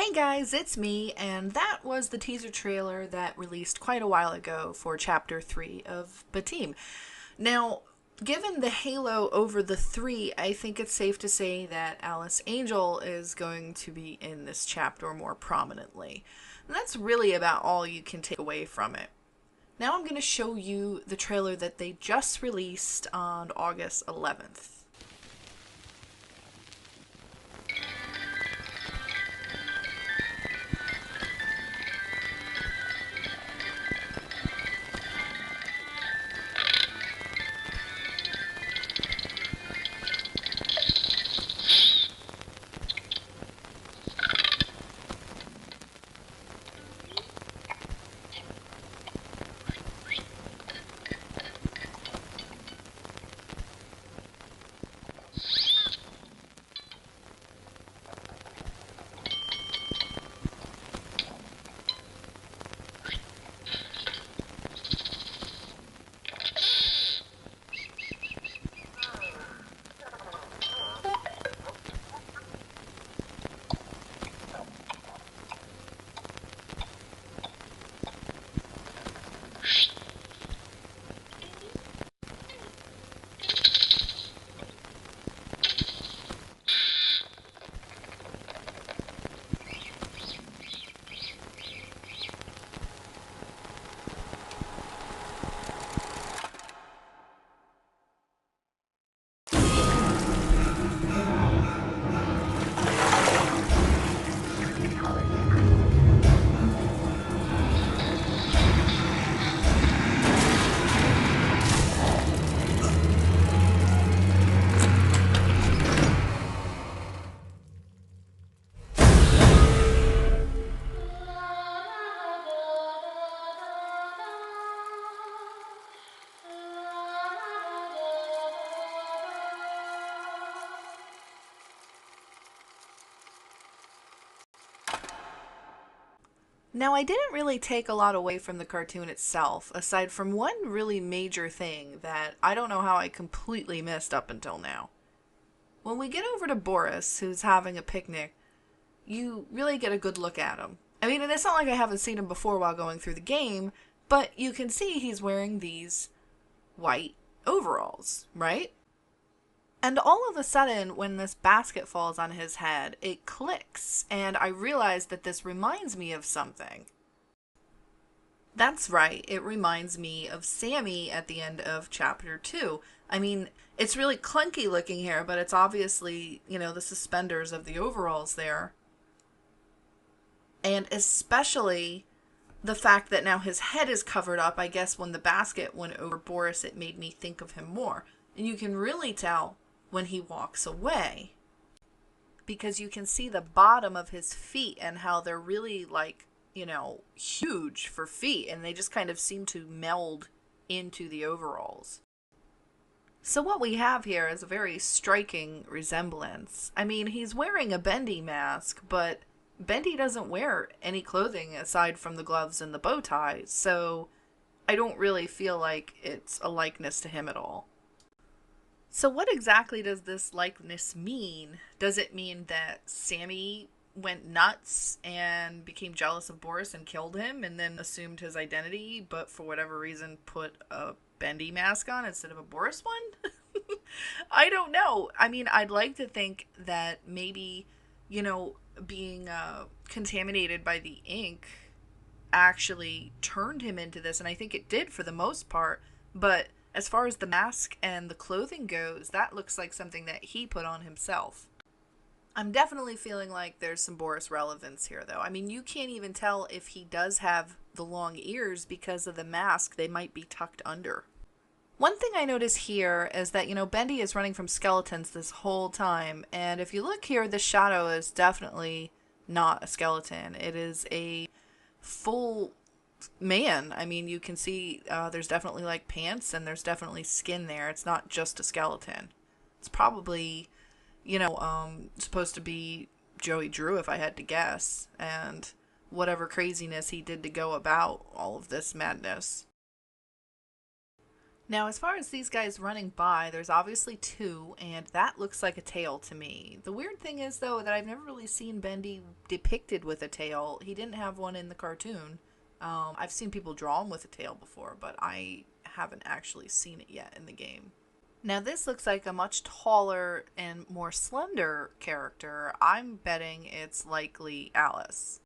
Hey guys, it's me, and that was the teaser trailer that released quite a while ago for Chapter 3 of BATIM. Now, given the halo over the three, I think it's safe to say that Alice Angel is going to be in this chapter more prominently. And that's really about all you can take away from it. Now I'm going to show you the trailer that they just released on August 11th. Now, I didn't really take a lot away from the cartoon itself, aside from one really major thing that I don't know how I completely missed up until now. When we get over to Boris, who's having a picnic, you really get a good look at him. I mean, and it's not like I haven't seen him before while going through the game, but you can see he's wearing these white overalls, right? And all of a sudden, when this basket falls on his head, it clicks, and I realize that this reminds me of something. That's right, it reminds me of Sammy at the end of chapter 2. I mean, it's really clunky looking here, but it's obviously, the suspenders of the overalls there. And especially the fact that now his head is covered up. I guess when the basket went over Boris, it made me think of him more. And you can really tell when he walks away, because you can see the bottom of his feet and how they're really huge for feet, and they just kind of seem to meld into the overalls. So what we have here is a very striking resemblance. I mean, he's wearing a Bendy mask, but Bendy doesn't wear any clothing aside from the gloves and the bow tie, so I don't really feel like it's a likeness to him at all. So what exactly does this likeness mean? Does it mean that Sammy went nuts and became jealous of Boris and killed him and then assumed his identity, but for whatever reason put a Bendy mask on instead of a Boris one? I don't know. I mean, I'd like to think that maybe, being contaminated by the ink actually turned him into this, and I think it did for the most part, but as far as the mask and the clothing goes, that looks like something that he put on himself. I'm definitely feeling like there's some Boris relevance here, though. I mean, you can't even tell if he does have the long ears because of the mask. They might be tucked under. One thing I notice here is that, Bendy is running from skeletons this whole time. And if you look here, the shadow is definitely not a skeleton. It is a full man. I mean, you can see there's definitely pants and there's definitely skin there. It's not just a skeleton. It's probably, supposed to be Joey Drew if I had to guess, and whatever craziness he did to go about all of this madness. Now, as far as these guys running by, there's obviously two, and that looks like a tail to me. The weird thing is, though, that I've never really seen Bendy depicted with a tail. He didn't have one in the cartoon. I've seen people draw him with a tail before, but I haven't actually seen it yet in the game. Now, this looks like a much taller and more slender character. I'm betting it's likely Alice.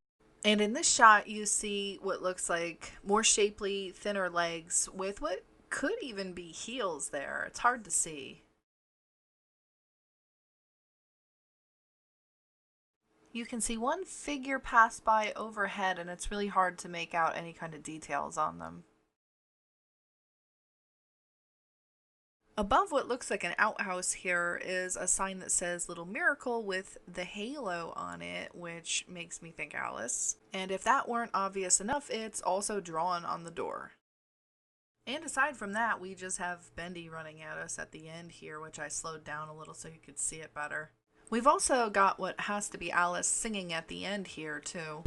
And in this shot, you see what looks like more shapely, thinner legs with what could even be heels there. It's hard to see. You can see one figure pass by overhead, and it's really hard to make out any kind of details on them. Above what looks like an outhouse here is a sign that says Little Miracle with the halo on it, which makes me think Alice. And if that weren't obvious enough, it's also drawn on the door. And aside from that, we just have Bendy running at us at the end here, which I slowed down a little so you could see it better. We've also got what has to be Alice singing at the end here, too.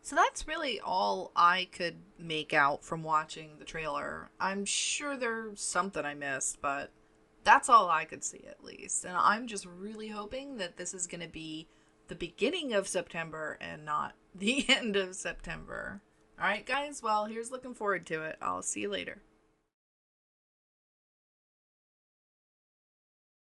So that's really all I could make out from watching the trailer. I'm sure there's something I missed, but that's all I could see at least. And I'm just really hoping that this is going to be the beginning of September and not the end of September. All right, guys, well, here's looking forward to it. I'll see you later.